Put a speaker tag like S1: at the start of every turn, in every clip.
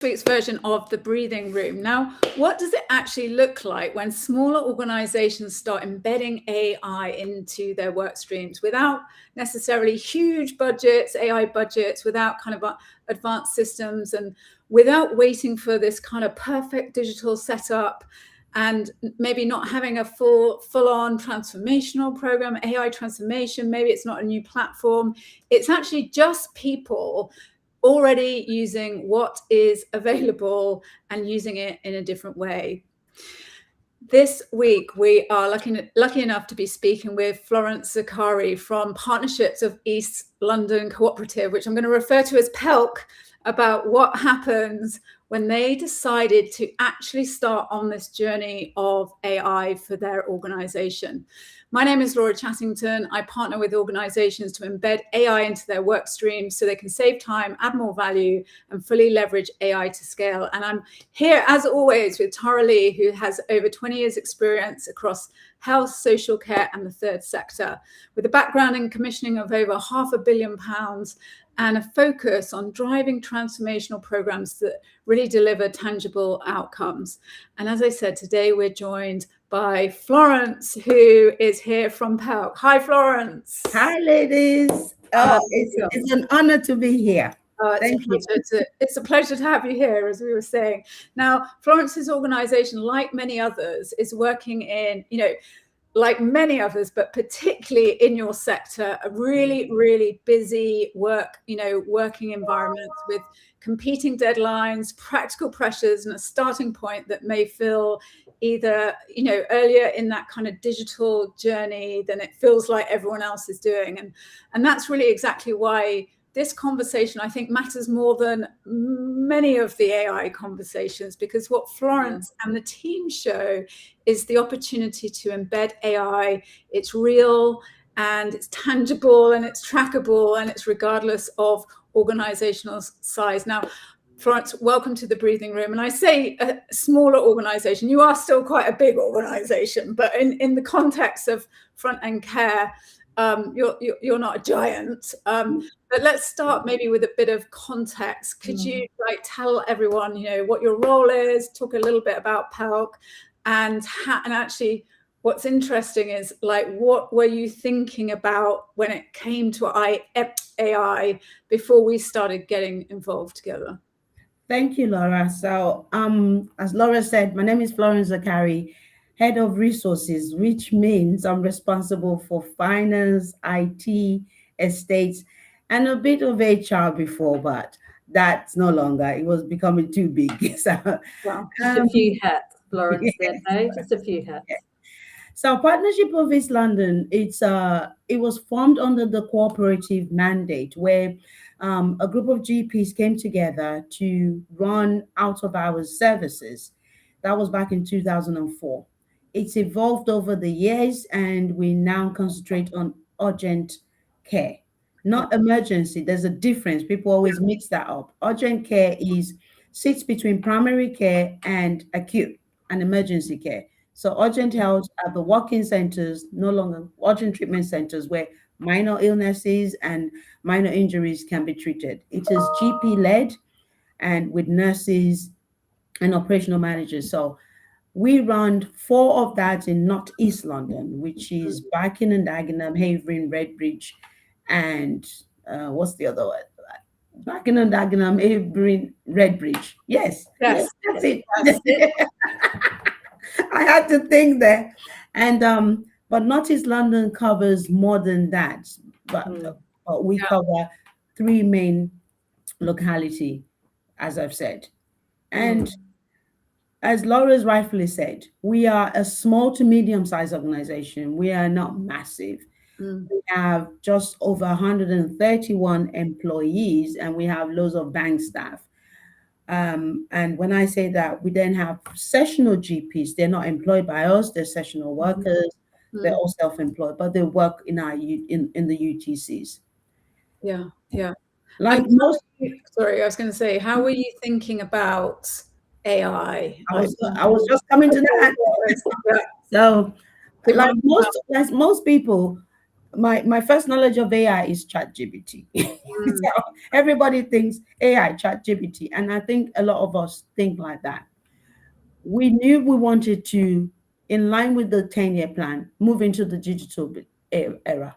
S1: week's version of the breathing room. Now, what does it actually look like when smaller organizations start embedding AI into their work streams without necessarily huge budgets, AI budgets, without kind of advanced systems, and without waiting for this kind of perfect digital setup, and maybe not having a full-on transformational program, AI transformation? Maybe it's not a new platform. It's actually just people already using what is available and using it in a different way. This week, we are lucky enough to be speaking with Florence Zakari from Partnerships of East London Cooperative, which I'm going to refer to as PELC, about what happens when they decided to actually start on this journey of AI for their organization. My name is Laura Chattington. I partner with organizations to embed AI into their work streams so they can save time, add more value, and fully leverage AI to scale. And I'm here, as always, with Tara Lee, who has over 20 years experience across health, social care, and the third sector, with a background in commissioning of over £500 million and a focus on driving transformational programs that really deliver tangible outcomes. And as I said, today we're joined by Florence, who is here from PELC. Hi, Florence.
S2: Hi, ladies. It's an honor to be here. Thank you.
S1: It's a pleasure to have you here, as we were saying. Now, Florence's organization, like many others, is working in, like many others, but particularly in your sector, a really, really busy working environment with competing deadlines, practical pressures, and a starting point that may feel either, earlier in that kind of digital journey than it feels like everyone else is doing. And that's really exactly why this conversation, I think, matters more than many of the AI conversations, because what Florence and the team show is the opportunity to embed AI. It's real and it's tangible and it's trackable, and it's regardless of organizational size. Now, Florence, welcome to the breathing room. And I say a smaller organization. You are still quite a big organization, but in the context of front-end care, you're not a giant. But let's start maybe with a bit of context. Could you tell everyone, what your role is, talk a little bit about PELC, and actually what's interesting is, what were you thinking about when it came to AI before we started getting involved together?
S2: Thank you, Laura. So, as Laura said, my name is Florence Zakari, Head of Resources, which means I'm responsible for finance, IT, estates, and a bit of HR before, but that's no longer. It was becoming too big. So,
S3: just a few hats, Florence. Yes. Just a few hats.
S2: Yeah. So, Partnership of East London, it was formed under the cooperative mandate, where a group of GPs came together to run out of hours services. That was back in 2004. It's evolved over the years, and we now concentrate on urgent care, not emergency. There's a difference. People always mix that up. Urgent care sits between primary care and acute and emergency care. So urgent health are the walk-in centers, no longer urgent treatment centers, where minor illnesses and minor injuries can be treated. It is GP-led and with nurses and operational managers. So we run 4 of that in Northeast London, which is Barking and Dagenham, Havering, Redbridge, and what's the other one? Barking and Dagenham, Havering, Redbridge. Yes, that's it. That's it. I had to think there. And but Northeast London covers more than that. But we cover 3 main locality, as I've said. And as Laura's rightfully said, we are a small to medium-sized organization. We are not massive. We have just over 131 employees, and we have loads of bank staff. And when I say that, we then have sessional GPs. They're not employed by us. They're sessional workers. They're all self-employed, but they work in the UTCs.
S1: Yeah, yeah.
S2: Like
S1: sorry, I was going to say, how were you thinking about AI?
S2: I was just coming to that. So, like most people, my first knowledge of AI is ChatGPT.
S1: Mm.
S2: So everybody thinks AI, ChatGPT, and I think a lot of us think like that. We knew we wanted to, in line with the 10-year plan, move into the digital era.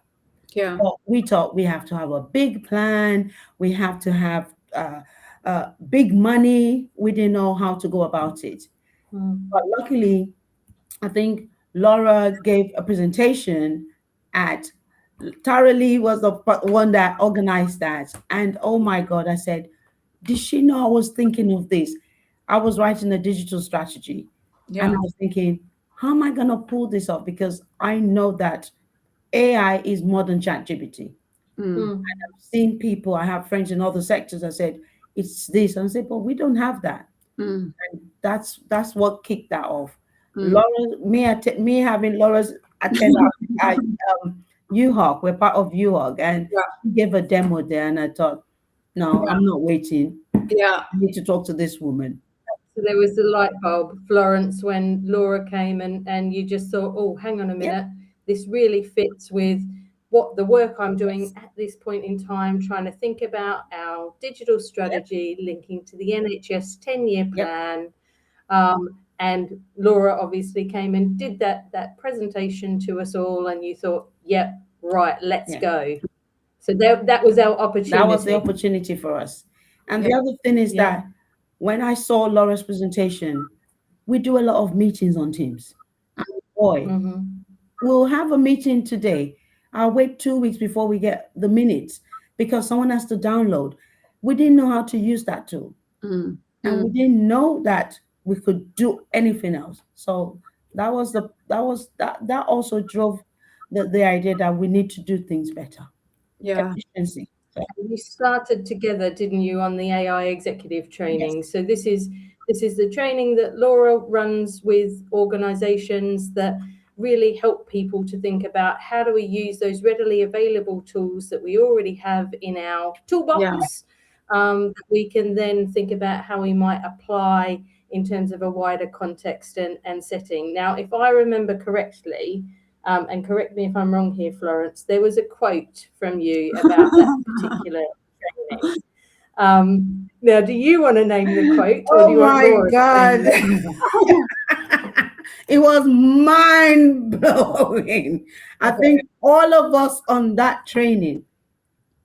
S1: Yeah.
S2: But we thought we have to have a big plan. We have to have big money. We didn't know how to go about it.
S3: Mm.
S2: But luckily, I think Laura gave a presentation at Tara Lee was the one that organized that. And oh my God, I said, did she know I was thinking of this? I was writing a digital strategy and
S1: Yeah.
S2: I was thinking, how am I going to pull this off? Because I know that AI is more than ChatGPT.
S1: Mm.
S3: Mm.
S2: I've seen people, I have friends in other sectors. I said, it's this. And I said, but we don't have that.
S1: Mm.
S2: That's what kicked that off.
S1: Mm.
S2: Laura, me having Laura's attend at UHawk, we're part of UHawk, and
S1: Yeah.
S2: she gave a demo there, and I thought, no,
S1: Yeah.
S2: I'm not waiting.
S1: Yeah.
S2: I need to talk to this woman.
S3: So there was the light bulb, Florence, when Laura came and you just thought, oh, hang on a
S2: Yep.
S3: minute, this really fits with what the work I'm doing at this point in time, trying to think about our digital strategy linking to the NHS 10-year
S2: Yep.
S3: plan. And Laura obviously came and did that presentation to us all, and you thought, yep, right, let's
S2: Yeah.
S3: go. So that was our opportunity.
S2: That was the opportunity for us. And the
S1: Yeah.
S2: other thing is
S3: Yeah.
S2: that when I saw Laura's presentation, we do a lot of meetings on Teams. And boy,
S3: Mm-hmm.
S2: we'll have a meeting today. I'll wait 2 weeks before we get the minutes because someone has to download. We didn't know how to use that tool.
S1: Mm.
S2: And we didn't know that we could do anything else. So that also drove the idea that we need to do things better.
S1: Yeah.
S2: Efficiency. So,
S3: You started together, didn't you, on the AI executive training?
S2: yes.
S3: So this is the training that Laura runs with organizations that really help people to think about how do we use those readily available tools that we already have in our toolbox, that we can then think about how we might apply in terms of a wider context and setting. Now, if I remember correctly, and correct me if I'm wrong here, Florence, there was a quote from you about that particular training. Now, do you want to name the quote, or do you want Laura to name it?
S2: It was mind blowing. I
S1: Okay.
S2: think all of us on that training,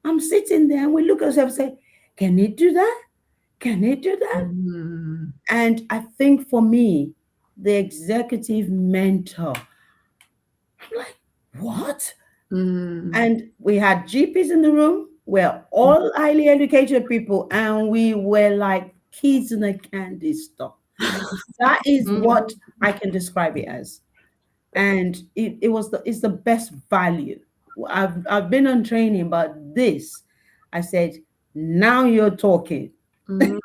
S2: I'm sitting there and we look at ourselves and say, can it do that? Can it do that?
S1: Mm.
S2: And I think for me, the executive mentor, I'm like, what?
S1: Mm.
S2: And we had GPs in the room. We're all highly educated people, and we were like kids in a candy store. That is what I can describe it as. And it's the best value. I've been on training, but this, I said, now you're talking.
S1: Mm.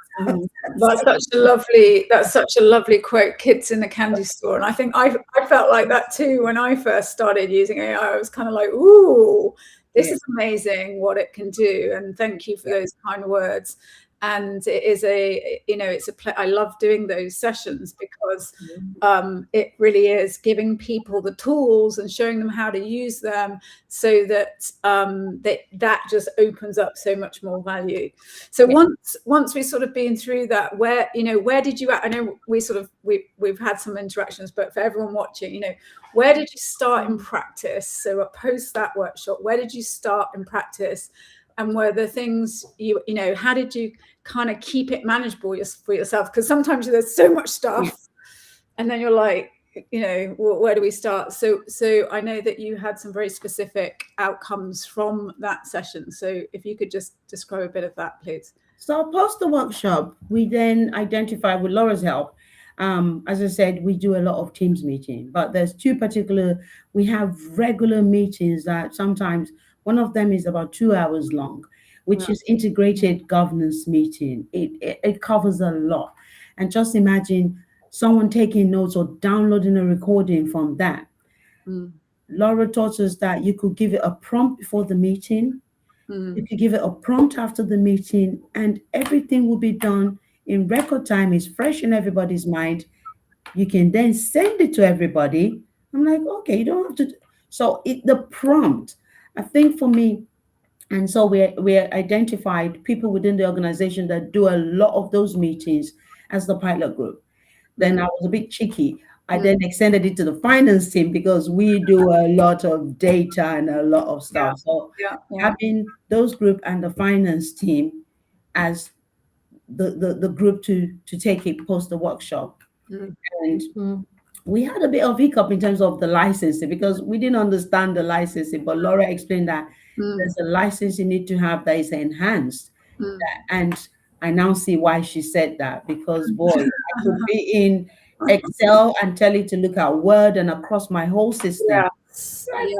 S1: That's such a lovely quote, kids in the candy store. And I think I felt like that too when I first started using AI. I was kind of like, ooh, this
S2: Yeah.
S1: is amazing what it can do. And thank you for those kind words. And it is I love doing those sessions because it really is giving people the tools and showing them how to use them so that that just opens up so much more value. So once we've sort of been through that, where did you, I know we've had some interactions, but for everyone watching, where did you start in practice? So post that workshop, where did you start in practice? And were the things how did you kind of keep it manageable for yourself? Because sometimes there's so much stuff and then you're like, where do we start? So I know that you had some very specific outcomes from that session. So if you could just describe a bit of that, please.
S2: So post the workshop, we then identify with Laura's help. As I said, we do a lot of Teams meeting, but there's two particular, we have regular meetings that sometimes one of them is about 2 hours long, which is integrated governance meeting. It covers a lot. And just imagine someone taking notes or downloading a recording from that. Laura taught us that you could give it a prompt before the meeting. You could give it a prompt after the meeting, and everything will be done in record time. It's fresh in everybody's mind. You can then send it to everybody. I'm like, okay, you don't have to. So the prompt I think for me, and so we identified people within the organization that do a lot of those meetings as the pilot group. Then I was a bit cheeky. I then extended it to the finance team because we do a lot of data and a lot of
S1: Yeah.
S2: stuff. So
S1: Yeah.
S2: having those group and the finance team as the group to take it post the workshop.
S1: Mm.
S2: And
S3: Mm.
S2: we had a bit of hiccup in terms of the licensing because we didn't understand the licensing, but Laura explained that
S1: Mm.
S2: there's a license you need to have that is enhanced.
S1: Mm.
S2: And I now see why she said that because boy, I could be in Excel and tell it to look at Word and across my whole system.
S1: Yes. Yeah.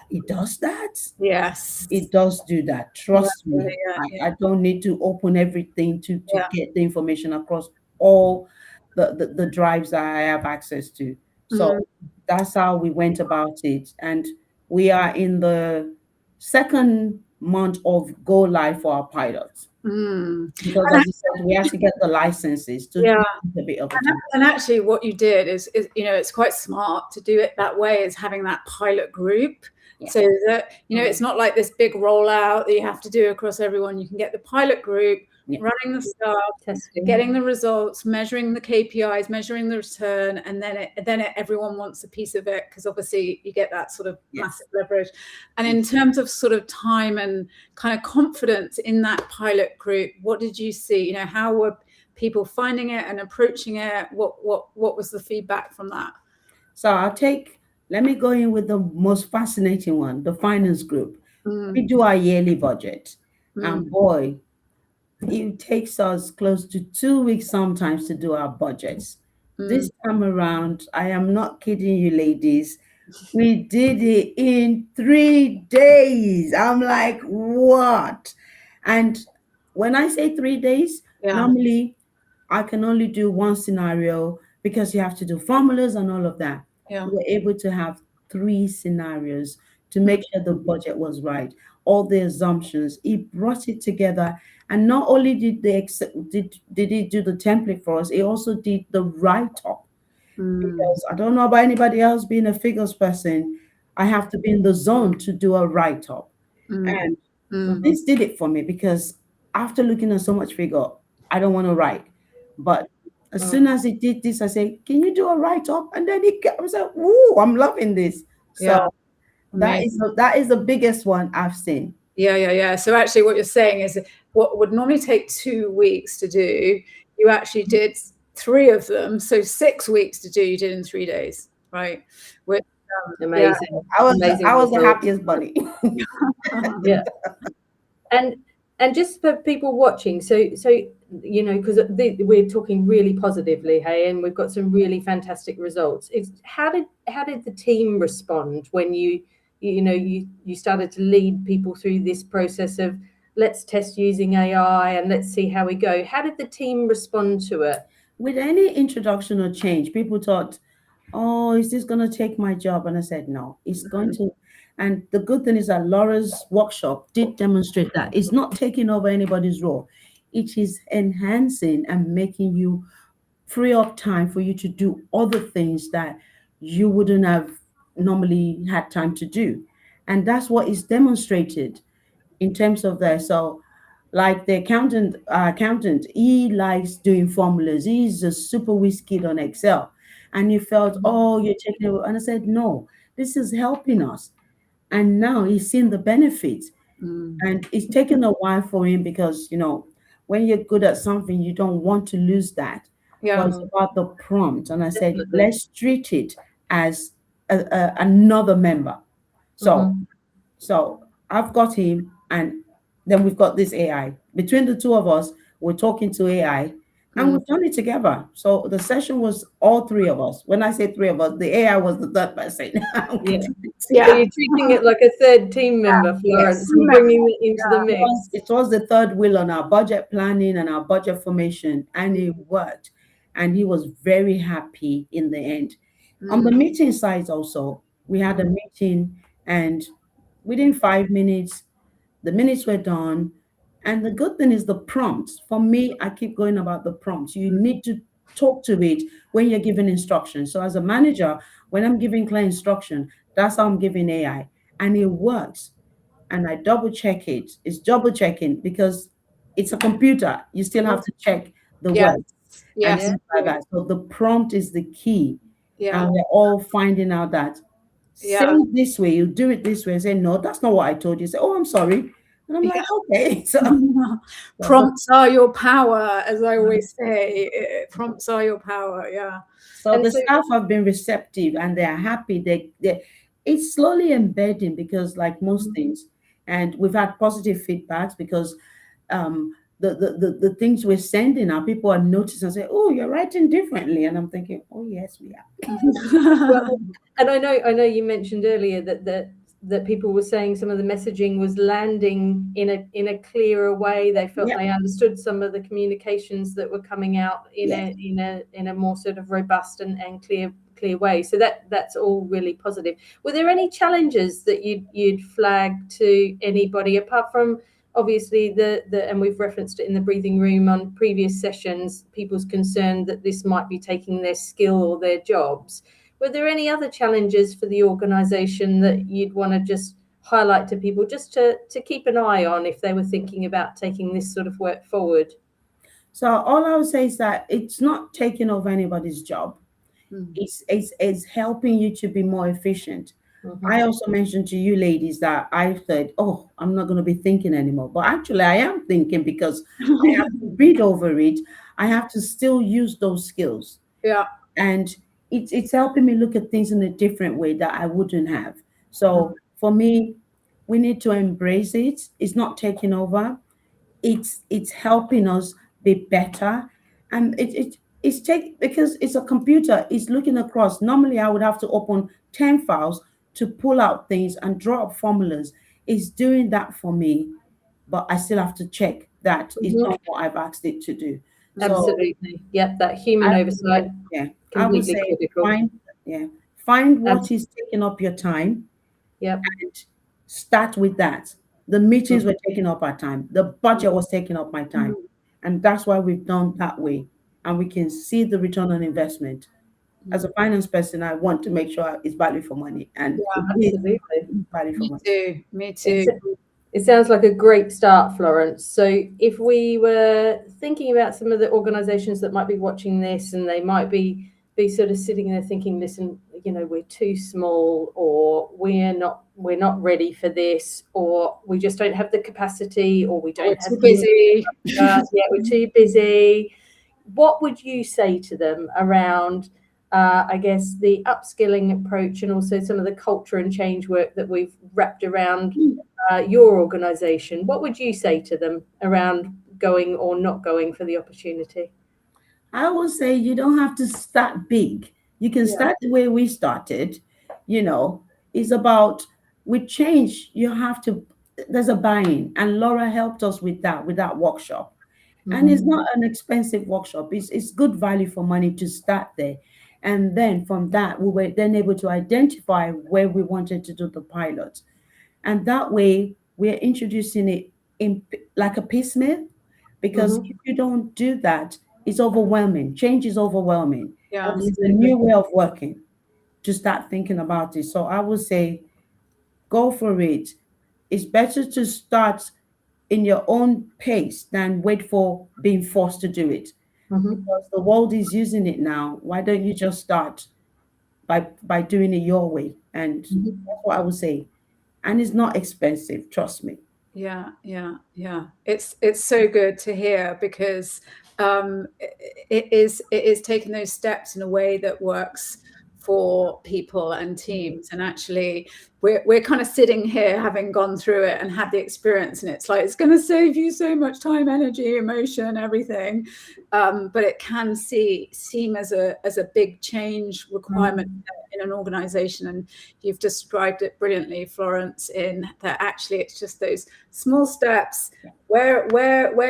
S2: It does that.
S1: Yes.
S2: It does do that.
S1: Yeah.
S2: Trust
S1: Yeah.
S2: me.
S1: Yeah.
S2: I don't need to open everything to
S1: Yeah.
S2: get the information across all the drives that I have access to.
S1: Mm.
S2: So that's how we went about it. And we are in the second month of go live for our pilots.
S1: Mm.
S2: Because
S1: And
S2: as you said, we have to get the licenses to
S1: yeah.
S2: a bit of a time.
S1: And actually, what you did is, it's quite smart to do it that way, is having that pilot group.
S2: Yeah.
S1: So that, it's not like this big rollout that you have to do across everyone. You can get the pilot group running the stuff,
S3: Testing.
S1: getting the results, measuring the KPIs, measuring the return, and then everyone wants a piece of it because obviously you get that sort of massive leverage. And in terms of sort of time and kind of confidence in that pilot group, what did you see? How were people finding it and approaching it? What was the feedback from that?
S2: So let me go in with the most fascinating one, the finance group. We do our yearly budget. And boy, it takes us close to 2 weeks sometimes to do our budgets. This time around, I am not kidding you, ladies. We did it in 3 days. I'm like, what? And when I say 3 days, normally I can only do one scenario because you have to do formulas and all of that.
S1: Yeah.
S2: We were able to have 3 scenarios to make sure the budget was right, all the assumptions. He brought it together, and not only did did he do the template for us, he also did the write up. Because I don't know about anybody else being a figures person, I have to be in the zone to do a write up, and this did it for me because after looking at so much figure, I don't want to write. But as soon as he did this, I said, "Can you do a write up?" And then he kept, I was like, "Ooh, I'm loving this." So that is the biggest one I've seen.
S1: Yeah. So actually, what you're saying is what would normally take 2 weeks to do, you actually did 3 of them. So 6 weeks to do, you did in 3 days, right? Which,
S3: amazing.
S2: I was
S3: Amazing
S2: the happiest bunny.
S3: Yeah. And just for people watching, so because we're talking really positively, hey, and we've got some really fantastic results. How did the team respond when you started to lead people through this process of let's test using AI and let's see how we go? How did the team respond to it?
S2: With any introduction or change, people thought, "Oh, is this going to take my job?" And I said, "No, it's going to." And the good thing is that Laura's workshop did demonstrate that it's not taking over anybody's role. It is enhancing and making you free up time for you to do other things that you wouldn't have normally had time to do. And that's what is demonstrated in terms of that. So like the accountant, he likes doing formulas. He's a super whiz kid on Excel. And he felt, "Oh, you're taking it." And I said, "No, this is helping us." And now he's seen the benefits. And it's taken a while for him because, when you're good at something, you don't want to lose that. But it's about the prompt. And I said,
S3: Definitely.
S2: let's treat it as another member. So I've got him, and then we've got this AI. Between the two of us, we're talking to AI, and we've done it together. So the session was all 3 of us. When I say 3 of us, the AI was the third person.
S3: So you're treating it like a third team member, Florence, and bringing it into the mix.
S2: It was the third wheel on our budget planning and our budget formation, and it worked. And he was very happy in the end. On the meeting side also, we had a meeting, and within 5 minutes, the minutes were done. And the good thing is the prompts. For me, I keep going about the prompts. You need to talk to it when you're giving instructions. So as a manager, when I'm giving clear instruction, that's how I'm giving AI. And it works. and I double check it. It's double checking because it's a computer. You still have to check the
S1: Yes.
S2: words and
S1: Yes.
S2: things like that. So the prompt is the key.
S1: Yeah.
S2: And we're all finding out that say
S1: Yeah.
S2: it this way, you do it this way, and say, no, that's not what I told you. Say, oh, I'm sorry. And I'm like, okay. So
S1: prompts are your power, as I always say. Prompts are your power. Yeah.
S2: so
S3: And
S2: the
S3: so-
S2: staff have been receptive and they're happy. It's slowly embedding because, like most things, and we've had positive feedbacks because the things we're sending out, people are noticing and say, oh, you're writing differently. And I'm thinking, oh, yes, we are.
S3: Well, and I know you mentioned earlier that people were saying some of the messaging was landing in a clearer way. They felt
S2: Yep.
S3: they understood some of the communications that were coming out in a more sort of robust and clear way. So that's all really positive. Were there any challenges that you'd flag to anybody apart from obviously and we've referenced it in the breathing room on previous sessions, people's concern that this might be taking their skill or their jobs? Were there any other challenges for the organisation that you'd want to just highlight to people just to keep an eye on if they were thinking about taking this sort of work forward?
S2: So all I would say is that it's not taking over anybody's job. It's helping you to be more efficient. I also mentioned to you ladies that I said, oh, I'm not going to be thinking anymore. But actually, I am thinking because I have to read over it. I have to still use those skills.
S1: Yeah.
S2: And it's helping me look at things in a different way that I wouldn't have. So for me, we need to embrace it. It's not taking over. It's helping us be better. And it's take because it's a computer, it's looking across. Normally I would have to open 10 files to pull out things and draw up formulas. It's doing that for me, but I still have to check that it's not what I've asked it to do. So
S3: Absolutely. Yep, that human
S2: I would
S3: oversight.
S2: say, yeah, I would
S3: Completely
S2: say
S3: critical.
S2: find what is taking up your time
S3: Yep.
S2: and start with that. The meetings were taking up our time. The budget was taking up my time. And that's why we've done that way. And we can see the return on investment. As a finance person, I want to make sure it's value for money. And it is
S3: Absolutely.
S2: value for
S1: Me
S2: money.
S1: too. Me too.
S3: It sounds like a great start, Florence. So if we were thinking about some of the organisations that might be watching this and they might be sort of sitting there thinking, listen, you know, we're too small, or we're not ready for this, or we just don't have the capacity, or we don't have
S1: too busy.
S3: yeah, we're too busy. What would you say to them around I guess the upskilling approach and also some of the culture and change work that we've wrapped around your organisation? What would you say to them around going or not going for the opportunity?
S2: I would say you don't have to start big. You can start the way we started. You know, it's about with change, you have to, there's a buy-in. And Laura helped us with that workshop. And it's not an expensive workshop. It's good value for money to start there. And then from that, we were then able to identify where we wanted to do the pilot. And that way, we're introducing it in like a piecemeal, because if you don't do that, it's overwhelming. Change is overwhelming.
S1: Yeah.
S2: And it's a new way of working to start thinking about it. So I would say, go for it. It's better to start in your own pace than wait for being forced to do it. Because the world is using it now. Why don't you just start by doing it your way? And that's what I would say. And it's not expensive, trust me.
S1: Yeah. It's so good to hear, because it is taking those steps in a way that works for people and teams. And actually, we're kind of sitting here having gone through it and had the experience, and it's like it's going to save you so much time, energy, emotion, everything. But it can seem as a big change requirement in an organization. And you've described it brilliantly, Florence, in that actually it's just those small steps. Where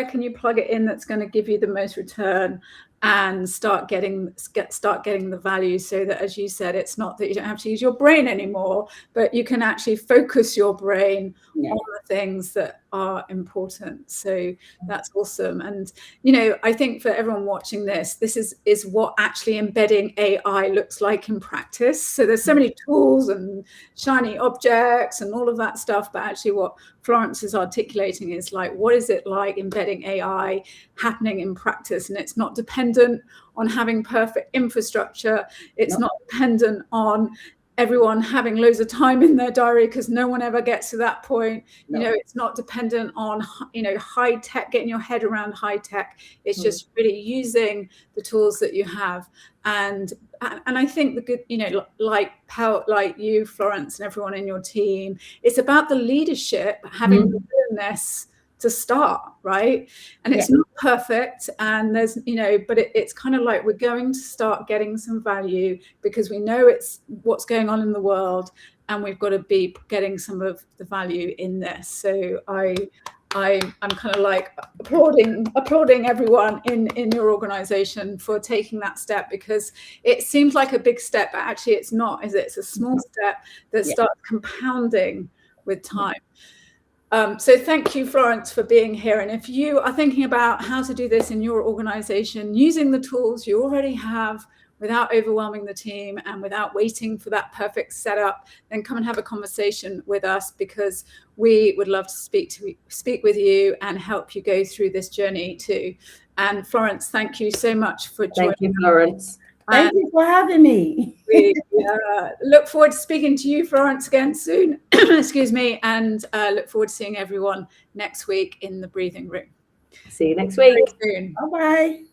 S1: can you plug it in that's going to give you the most return, and start getting the value, so that, as you said, it's not that you don't have to use your brain anymore, but you can actually focus your brain on the things that are important. So that's awesome. And, you know, I think for everyone watching this is what actually embedding AI looks like in practice. So there's so many tools and shiny objects and all of that stuff, but actually what Florence is articulating is like, what is it like embedding AI happening in practice? And it's not dependent on having perfect infrastructure. It's not dependent on everyone having loads of time in their diary, because no one ever gets to that point. You know, it's not dependent on, you know, high tech, getting your head around high tech. It's just really using the tools that you have. And I think the good, you know, like you, Florence, and everyone in your team, it's about the leadership having the willingness to start, right? And it's not perfect, and there's, you know, but it's kind of like we're going to start getting some value because we know it's what's going on in the world, and we've got to be getting some of the value in this. So I'm kind of like applauding everyone in your organization for taking that step, because it seems like a big step, but actually it's not, is it? It's a small step that starts compounding with time. So thank you, Florence, for being here. And if you are thinking about how to do this in your organization, using the tools you already have without overwhelming the team and without waiting for that perfect setup, then come and have a conversation with us, because we would love to speak with you and help you go through this journey too. And Florence, thank you so much for joining.
S3: Thank you, Florence.
S2: Thank you for having me.
S1: We look forward to speaking to you, Florence, again soon. Excuse me. And look forward to seeing everyone next week in the breathing room.
S3: See you next week.
S2: Bye-bye.